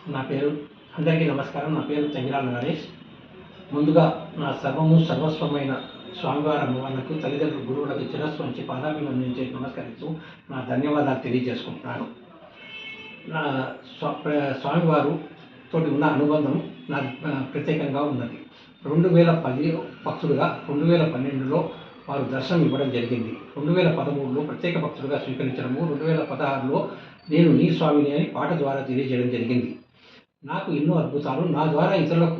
నా పేరు అందరికీ నమస్కారం. నా పేరు తంగిరాల నరేష్. ముందుగా నా సర్వము సర్వస్వమైన స్వామివారి అమ్మవార్లకు, తల్లిదండ్రులు, గురువులకు శిరస్సు వంచి పాదాభివందనం నమస్కరిస్తూ నా ధన్యవాదాలు తెలియజేసుకుంటున్నాను. నా స్వామివారు తోటి ఉన్న అనుబంధం నాకు ప్రత్యేకంగా ఉన్నది. 2010 భక్తుడుగా 2012లో వారు దర్శనం ఇవ్వడం జరిగింది. 2013లో ప్రత్యేక భక్తుడుగా స్వీకరించడము, 2016లో నేను నీ స్వామిని అని పాట ద్వారా తెలియజేయడం జరిగింది. నాకు ఎన్నో అద్భుతాలు నా ద్వారా ఇతరులకు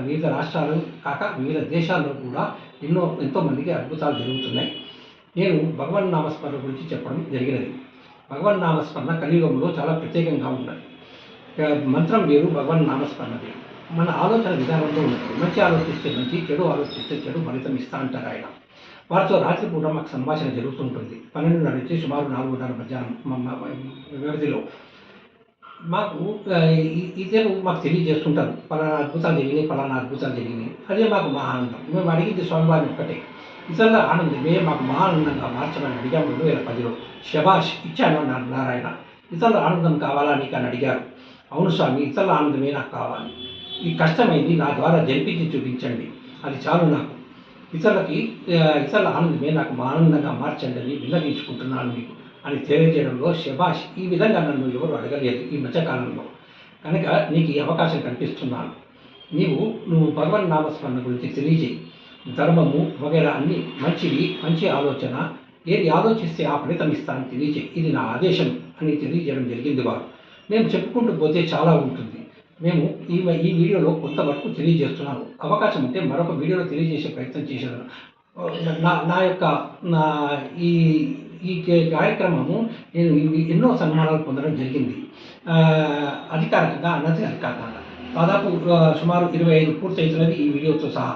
వివిధ రాష్ట్రాలు కాక వివిధ దేశాల్లో కూడా ఎంతోమందికి అద్భుతాలు జరుగుతున్నాయి. నేను భగవన్ నామస్మరణ గురించి చెప్పడం జరిగినది. భగవన్ నామస్మరణ కలియుగంలో చాలా ప్రత్యేకంగా ఉన్నది. మంత్రం వేరు, భగవన్ నామస్మరణ వేరు. మన ఆలోచన విధానంలో ఉన్నది. మంచి ఆలోచిస్తే మంచి, చెడు ఆలోచిస్తే చెడు ఫలితం ఇస్తా అంటారు ఆయన. వారితో రాత్రిపూట మాకు సంభాషణ జరుగుతుంటుంది. 12:30 నుంచి సుమారు 4:30 మధ్యాహ్నం వ్యవధిలో మాకు ఇద్దరు మాకు తెలియజేస్తుంటారు. పలానా అద్భుతాలు జరిగినాయి, పలానా అద్భుతాలు జరిగినాయి. అదే మాకు మా ఆనందం. మేము అడిగింది స్వామివారిని ఒక్కటే, ఇతరుల ఆనందమే మాకు మా ఆనందంగా మార్చమని అడిగాము. 2010లో శభాష్ ఇచ్చాను నారాయణ. ఇతరుల ఆనందం కావాలా నీకు అని అడిగారు. అవును స్వామి, ఇతరుల ఆనందమే నాకు కావాలి. ఈ కష్టమైంది నా ద్వారా జరిపించి చూపించండి, అది చాలు నాకు. ఇతరుల ఆనందమే నాకు మా ఆనందంగా మార్చండి అని విన్నవించుకుంటున్నాను మీకు అని తెలియజేయడంలో శభాష్. ఈ విధంగా నన్ను ఎవరు అడగలేదు ఈ మధ్యకాలంలో. కనుక నీకు ఈ అవకాశం కల్పిస్తున్నాను. నువ్వు భగవన్ నామస్మరణ గురించి తెలియజేయి. ధర్మము వగైరా అన్ని మంచివి, మంచి ఆలోచన, ఏది ఆలోచిస్తే ఆ ఫలితం ఇస్తానని తెలియజేయి, ఇది నా ఆదేశం అని తెలియజేయడం జరిగింది వారు. మేము చెప్పుకుంటూ పోతే చాలా ఉంటుంది. మేము ఈ వీడియోలో కొంతవరకు తెలియజేస్తున్నాను. అవకాశం ఉంటే మరొక వీడియోలో తెలియజేసే ప్రయత్నం చేశాను. నా ఈ కార్యక్రమము నేను ఎన్నో సన్మానాలు పొందడం జరిగింది. అధికారికంగా, అనధికారికంగా దాదాపు సుమారు 25 పూర్తవుతున్నది ఈ వీడియోతో సహా.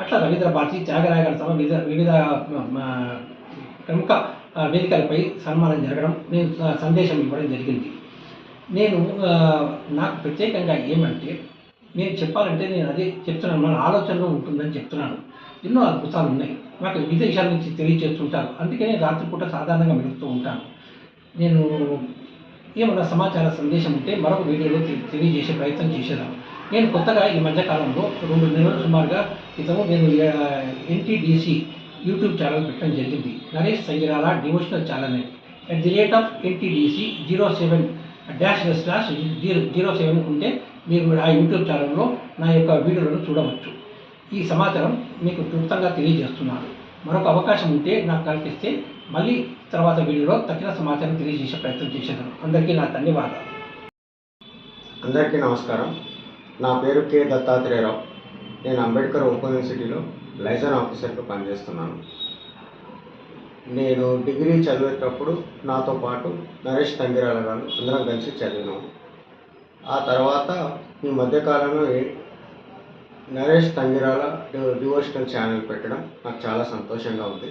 అట్లా రవీంద్ర భారతి, త్యాగరాయగారి సభ, వివిధ ప్రముఖ వేదికలపై సన్మానం జరగడం, నేను సందేశం ఇవ్వడం జరిగింది. నాకు ప్రత్యేకంగా ఏమంటే, నేను చెప్పాలంటే నేను అదే చెప్తున్నాను, మన ఆలోచనలో ఉంటుందని చెప్తున్నాను. ఎన్నో అద్భుతాలు ఉన్నాయి. నాకు విదేశాల నుంచి తెలియజేస్తుంటారు. అందుకనే రాత్రిపూట సాధారణంగా మెలుగుతూ ఉంటాను. నేను ఏమన్నా సమాచార సందేశం ఉంటే మరొక వీడియోలో తెలియజేసే ప్రయత్నం చేసేదాను. నేను కొత్తగా ఈ మధ్యకాలంలో 2 నెలల సుమారుగా క్రితము నేను ఎన్టీడీసీ యూట్యూబ్ ఛానల్ పెట్టడం జరిగింది. నరేష్ సంగిరాల డివోషనల్ ఛానల్ అని. @NTDC 07-07 ఉంటే మీరు ఆ యూట్యూబ్ ఛానల్లో నా యొక్క వీడియోలను చూడవచ్చు. ఈ సమాచారం మీకు క్లుప్తంగా తెలియజేస్తున్నాను. మరొక అవకాశం ఉంటే నాకు కల్పిస్తే మళ్ళీ తర్వాత వీడియోలో తగిన సమాచారం తెలియజేసే ప్రయత్నం చేసేదాను. అందరికీ నా ధన్యవాదాలు. అందరికీ నమస్కారం. నా పేరు కె దత్తాత్రేయరావు. నేను అంబేద్కర్ ఓపెన్ యూనివర్సిటీలో లైజన్ ఆఫీసర్గా పనిచేస్తున్నాను. నేను డిగ్రీ చదివేటప్పుడు నాతో పాటు నరేష్ తంగిరాల గారు అందరం కలిసి చదివినాము. ఆ తర్వాత ఈ మధ్యకాలంలో నరేష్ తంగిరాల డివోషనల్ ఛానల్ పెట్టడం నాకు చాలా సంతోషంగా ఉంది.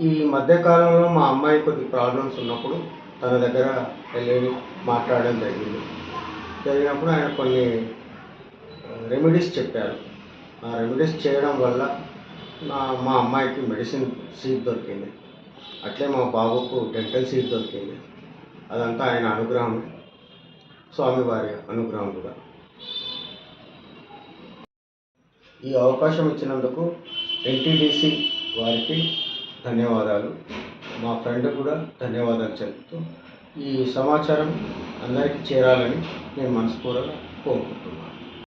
ఈ మధ్యకాలంలో మా అమ్మాయి కొద్ది ప్రాబ్లమ్స్ ఉన్నప్పుడు తన దగ్గర వెళ్ళి మాట్లాడడం జరిగినప్పుడు ఆయన కొన్ని రెమెడీస్ చెప్పారు. ఆ రెమెడీస్ చేయడం వల్ల మా అమ్మాయికి మెడిసిన్ సీట్ దొరికింది. అట్లే మా బాబుకు డెంటల్ సీట్ దొరికింది. అదంతా ఆయన అనుగ్రహం, స్వామివారి అనుగ్రహం కూడా. ఈ అవకాశం ఇచ్చినందుకు ఎన్టీడీసీ వారికి ధన్యవాదాలు. మా ఫ్రెండ్ కూడా ధన్యవాదాలు చెప్తూ ఈ సమాచారం అందరికీ చేరాలని నేను మనస్ఫూర్తిగా కోరుకుంటున్నాను.